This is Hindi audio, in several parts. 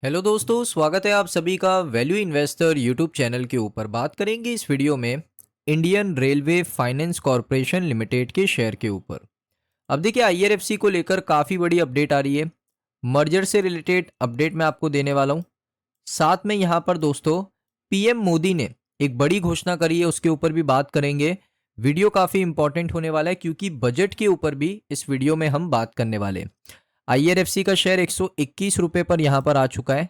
हेलो दोस्तों, स्वागत है आप सभी का वैल्यू इन्वेस्टर यूट्यूब चैनल के ऊपर। बात करेंगे इस वीडियो में Indian railway finance corporation limited के शेयर के ऊपर। अब देखिए, आईआरएफसी को लेकर काफ़ी बड़ी अपडेट आ रही है। मर्जर से रिलेटेड अपडेट मैं आपको देने वाला हूँ। साथ में यहाँ पर दोस्तों पीएम मोदी ने एक बड़ी घोषणा करी है, उसके ऊपर भी बात करेंगे। वीडियो काफ़ी इंपॉर्टेंट होने वाला है क्योंकि बजट के ऊपर भी इस वीडियो में हम बात करने वाले हैं। आईआरएफसी का शेयर 121 रुपये पर यहाँ पर आ चुका है।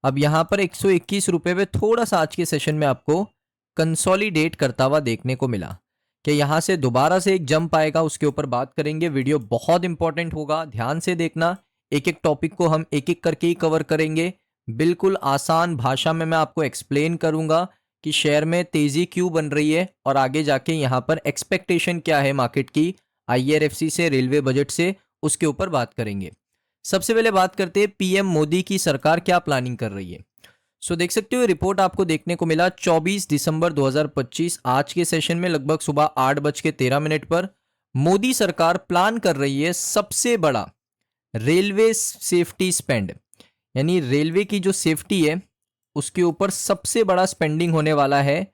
अब यहाँ पर 121 रुपये पे थोड़ा सा आज के सेशन में आपको कंसोलिडेट करता हुआ देखने को मिला कि यहाँ से दोबारा से एक जंप आएगा, उसके ऊपर बात करेंगे। वीडियो बहुत इंपॉर्टेंट होगा, ध्यान से देखना। एक एक टॉपिक को हम एक एक करके ही कवर करेंगे। बिल्कुल आसान भाषा में मैं आपको एक्सप्लेन करूंगा कि शेयर में तेजी क्यों बन रही है और आगे जाके यहाँ पर एक्सपेक्टेशन क्या है मार्केट की आईआरएफसी से, रेलवे बजट से, उसके ऊपर बात करेंगे। सबसे पहले बात करते हैं पीएम मोदी की सरकार क्या प्लानिंग कर रही है। देख सकते हो रिपोर्ट आपको देखने को मिला 24 दिसंबर 2025 आज के सेशन में लगभग सुबह 8:13 पर मोदी सरकार प्लान कर रही है सबसे बड़ा रेलवे सेफ्टी स्पेंड, यानी रेलवे की जो सेफ्टी है उसके ऊपर सबसे बड़ा स्पेंडिंग होने वाला है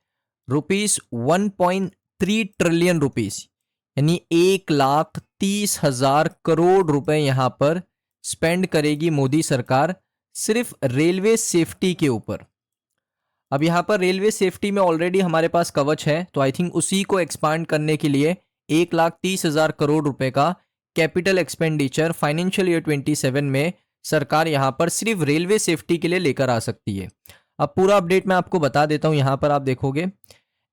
₹1.3 ट्रिलियन, यानी 1,30,000 करोड़ रुपए यहां पर स्पेंड करेगी मोदी सरकार सिर्फ रेलवे सेफ्टी के ऊपर। अब यहां पर रेलवे सेफ्टी में ऑलरेडी हमारे पास कवच है, तो आई थिंक उसी को एक्सपांड करने के लिए 1,30,000 करोड़ रुपए का कैपिटल एक्सपेंडिचर फाइनेंशियल ईयर 27 में सरकार यहां पर सिर्फ रेलवे सेफ्टी के लिए लेकर आ सकती है। अब पूरा अपडेट मैं आपको बता देता हूं। यहां पर आप देखोगे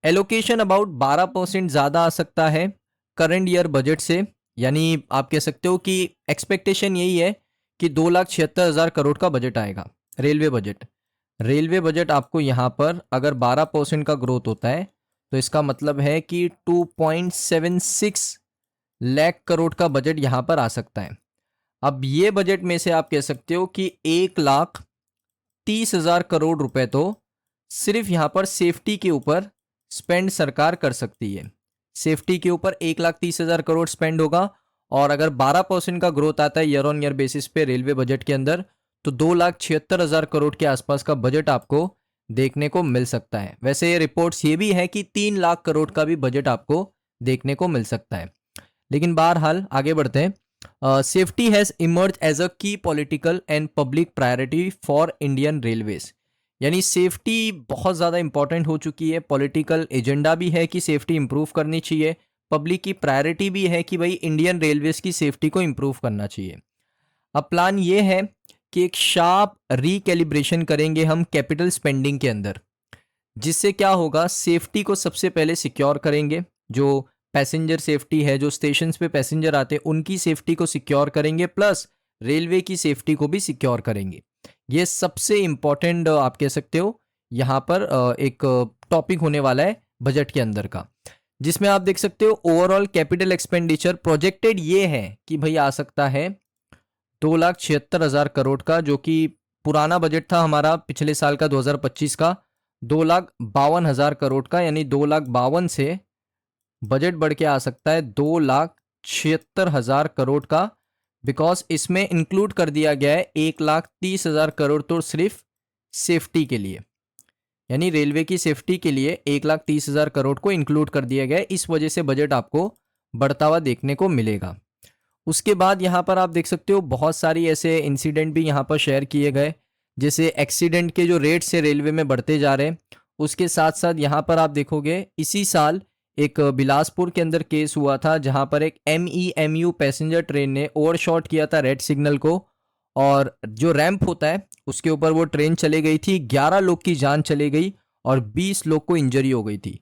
एलोकेशन अबाउट 12% ज़्यादा आ सकता है करंट ईयर बजट से, यानी आप कह सकते हो कि एक्सपेक्टेशन यही है कि 2,76,000 करोड़ का बजट आएगा रेलवे बजट। रेलवे बजट आपको यहाँ पर अगर 12% का ग्रोथ होता है तो इसका मतलब है कि 2.76 लाख करोड़ का बजट यहाँ पर आ सकता है। अब ये बजट में से आप कह सकते हो कि 1,30,000 करोड़ रुपए तो सिर्फ यहाँ पर सेफ्टी के ऊपर स्पेंड सरकार कर सकती है। सेफ्टी के ऊपर 1,30,000 करोड़ स्पेंड होगा और अगर 12% का ग्रोथ आता है ईयर ऑन ईयर बेसिस पे रेलवे बजट के अंदर तो 2,76,000 करोड़ के आसपास का बजट आपको देखने को मिल सकता है। वैसे ये रिपोर्ट्स ये भी है कि 3 लाख करोड़ का भी बजट आपको देखने को मिल सकता है। लेकिन बहरहाल आगे बढ़ते हैं। Safety has emerge as a key political and public priority for Indian railways, यानी सेफ्टी बहुत ज़्यादा इंपॉर्टेंट हो चुकी है। पॉलिटिकल एजेंडा भी है कि सेफ्टी इंप्रूव करनी चाहिए, पब्लिक की प्रायोरिटी भी है कि भाई इंडियन रेलवेज की सेफ्टी को इंप्रूव करना चाहिए। अब प्लान ये है कि एक शार्प रिकैलिब्रेशन करेंगे हम कैपिटल स्पेंडिंग के अंदर, जिससे क्या होगा, सेफ्टी को सबसे पहले सिक्योर करेंगे। जो पैसेंजर सेफ्टी है, जो स्टेशंस पे पैसेंजर आते हैं उनकी सेफ्टी को सिक्योर करेंगे, प्लस रेलवे की सेफ्टी को भी सिक्योर करेंगे। ये सबसे इंपॉर्टेंट आप कह सकते हो यहाँ पर एक टॉपिक होने वाला है बजट के अंदर का, जिसमें आप देख सकते हो ओवरऑल कैपिटल एक्सपेंडिचर प्रोजेक्टेड ये है कि भाई आ सकता है 2,76,000 करोड़ का, जो कि पुराना बजट था हमारा पिछले साल का 2025 का 2,52,000 करोड़ का, यानी 2,52,000 से बजट बढ़ के आ सकता है 2,76,000 करोड़ का, बिकॉज इसमें इंक्लूड कर दिया गया है 1,30,000 करोड़ तो सिर्फ सेफ्टी के लिए, यानी रेलवे की सेफ्टी के लिए 1,30,000 करोड़ को इंक्लूड कर दिया गया है। इस वजह से बजट आपको बढ़ता हुआ देखने को मिलेगा। उसके बाद यहाँ पर आप देख सकते हो बहुत सारी ऐसे इंसिडेंट भी यहाँ पर शेयर किए गए, जैसे एक्सीडेंट के जो रेट्स है रेलवे में बढ़ते जा रहे हैं। उसके साथ साथ यहाँ पर आप देखोगे इसी साल एक बिलासपुर के अंदर केस हुआ था जहाँ पर एक MEMU पैसेंजर ट्रेन ने ओवरशॉट किया था रेड सिग्नल को, और जो रैंप होता है उसके ऊपर वो ट्रेन चले गई थी, 11 लोग की जान चली गई और 20 लोग को इंजरी हो गई थी।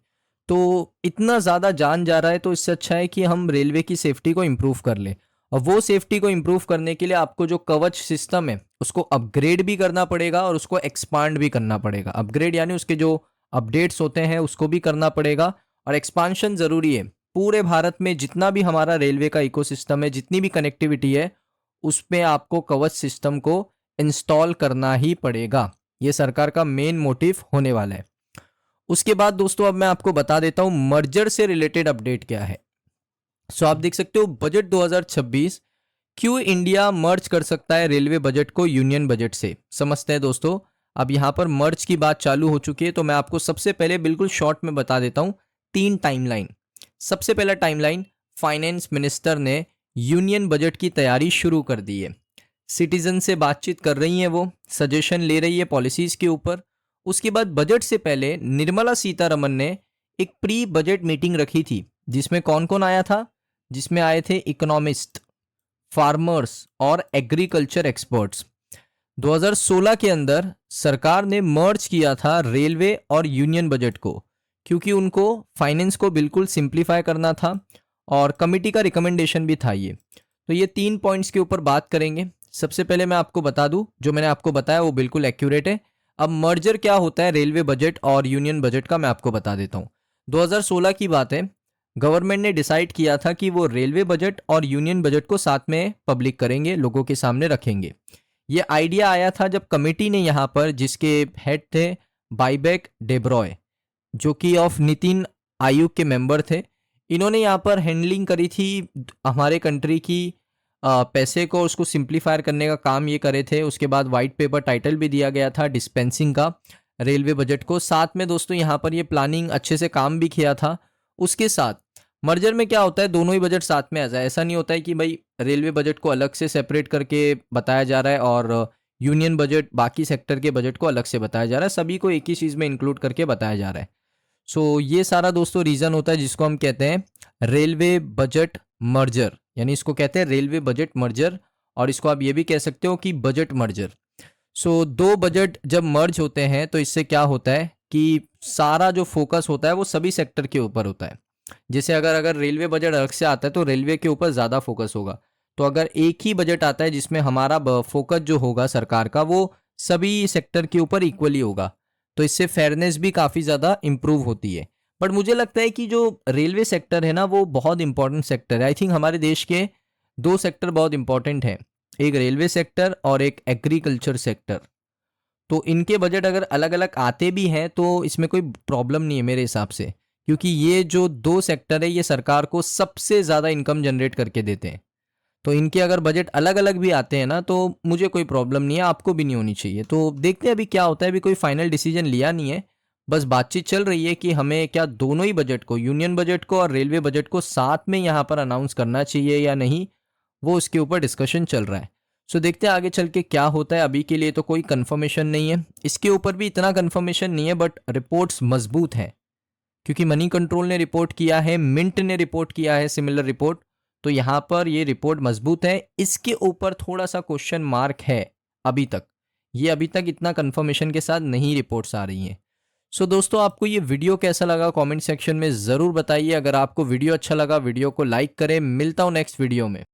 तो इतना ज़्यादा जान जा रहा है, तो इससे अच्छा है कि हम रेलवे की सेफ्टी को इम्प्रूव कर लें। और वो सेफ्टी को इम्प्रूव करने के लिए आपको जो कवच सिस्टम है उसको अपग्रेड भी करना पड़ेगा और उसको एक्सपांड भी करना पड़ेगा। अपग्रेड यानी उसके जो अपडेट्स होते हैं उसको भी करना पड़ेगा, और एक्सपांशन ज़रूरी है। पूरे भारत में जितना भी हमारा रेलवे का इकोसिस्टम है, जितनी भी कनेक्टिविटी है, उसमें आपको कवच सिस्टम को इंस्टॉल करना ही पड़ेगा। ये सरकार का मेन मोटिव होने वाला है। उसके बाद दोस्तों अब मैं आपको बता देता हूं मर्जर से रिलेटेड अपडेट क्या है। आप देख सकते हो बजट 2026 क्यों इंडिया मर्ज कर सकता है रेलवे बजट को यूनियन बजट से, समझते हैं दोस्तों। अब यहाँ पर मर्ज की बात चालू हो चुकी है, तो मैं आपको सबसे पहले बिल्कुल शॉर्ट में बता देता हूँ 3 टाइमलाइन। सबसे पहला टाइमलाइन, फाइनेंस मिनिस्टर ने यूनियन बजट की तैयारी शुरू कर दी है। सिटीजन से बातचीत कर रही हैं, वो सजेशन ले रही है पॉलिसीज के ऊपर। उसके बाद बजट से पहले निर्मला सीतारमन ने एक प्री बजट मीटिंग रखी थी, जिसमें कौन कौन आया था? जिसमें आए थे इकोनॉमिस्ट, फार्मर्स और एग्रीकल्चर एक्सपर्ट्स। 2016 के अंदर सरकार ने मर्ज किया था रेलवे और यूनियन बजट को, क्योंकि उनको फाइनेंस को बिल्कुल सिंप्लीफाई करना था और कमिटी का रिकमेंडेशन भी था ये। तो ये 3 पॉइंट्स के ऊपर बात करेंगे। सबसे पहले मैं आपको बता दूं, जो मैंने आपको बताया वो बिल्कुल एक्यूरेट है। अब मर्जर क्या होता है रेलवे बजट और यूनियन बजट का, मैं आपको बता देता हूँ। 2016 की बात है, गवर्नमेंट ने डिसाइड किया था कि वो रेलवे बजट और यूनियन बजट को साथ में पब्लिक करेंगे, लोगों के सामने रखेंगे। ये आइडिया आया था जब कमेटी ने यहाँ पर, जिसके हेड थे बाइबेक डेब्रॉय, जो कि ऑफ नीति आयोग के मेंबर थे, इन्होंने यहाँ पर हैंडलिंग करी थी हमारे कंट्री की पैसे को, उसको सिंप्लीफायर करने का काम ये करे थे। उसके बाद वाइट पेपर टाइटल भी दिया गया था डिस्पेंसिंग का रेलवे बजट को। साथ में दोस्तों यहाँ पर ये प्लानिंग अच्छे से काम भी किया था। उसके साथ मर्जर में क्या होता है, दोनों ही बजट साथ में आ जाए। ऐसा नहीं होता है कि भाई रेलवे बजट को अलग से सेपरेट करके बताया जा रहा है और यूनियन बजट बाकी सेक्टर के बजट को अलग से बताया जा रहा है, सभी को एक ही चीज़ में इंक्लूड करके बताया जा रहा है। सो ये सारा दोस्तों रीज़न होता है जिसको हम कहते हैं रेलवे बजट मर्जर, यानी इसको कहते हैं रेलवे बजट मर्जर, और इसको आप ये भी कह सकते हो कि बजट मर्जर। सो दो बजट जब मर्ज होते हैं तो इससे क्या होता है कि सारा जो फोकस होता है वो सभी सेक्टर के ऊपर होता है। जैसे अगर रेलवे बजट अलग से आता है तो रेलवे के ऊपर ज़्यादा फोकस होगा। तो अगर एक ही बजट आता है जिसमें हमारा फोकस जो होगा सरकार का वो सभी सेक्टर के ऊपर इक्वली होगा, तो इससे फेयरनेस भी काफ़ी ज़्यादा इम्प्रूव होती है। बट मुझे लगता है कि जो रेलवे सेक्टर है ना, वो बहुत इंपॉर्टेंट सेक्टर है। आई थिंक हमारे देश के 2 सेक्टर बहुत इंपॉर्टेंट हैं, एक रेलवे सेक्टर और एक एग्रीकल्चर सेक्टर। तो इनके बजट अगर अलग अलग आते भी हैं तो इसमें कोई प्रॉब्लम नहीं है मेरे हिसाब से, क्योंकि ये जो 2 सेक्टर है ये सरकार को सबसे ज़्यादा इनकम जनरेट करके देते हैं। तो इनके अगर बजट अलग अलग भी आते हैं ना, तो मुझे कोई प्रॉब्लम नहीं है, आपको भी नहीं होनी चाहिए। तो देखते हैं अभी क्या होता है। अभी कोई फाइनल डिसीजन लिया नहीं है, बस बातचीत चल रही है कि हमें क्या दोनों ही बजट को, यूनियन बजट को और रेलवे बजट को साथ में यहाँ पर अनाउंस करना चाहिए या नहीं, वो उसके ऊपर डिस्कशन चल रहा है। सो देखते हैं आगे चल के क्या होता है। अभी के लिए तो कोई कंफर्मेशन नहीं है, इसके ऊपर भी इतना कंफर्मेशन नहीं है, बट रिपोर्ट्स मजबूत हैं, क्योंकि मनी कंट्रोल ने रिपोर्ट किया है, मिंट ने रिपोर्ट किया है सिमिलर रिपोर्ट। तो यहाँ पर ये रिपोर्ट मजबूत है। इसके ऊपर थोड़ा सा क्वेश्चन मार्क है अभी तक, ये अभी तक इतना कंफर्मेशन के साथ नहीं रिपोर्ट्स आ रही हैं। सो दोस्तों, आपको ये वीडियो कैसा लगा कमेंट सेक्शन में ज़रूर बताइए। अगर आपको वीडियो अच्छा लगा वीडियो को लाइक करें। मिलता हूँ नेक्स्ट वीडियो में।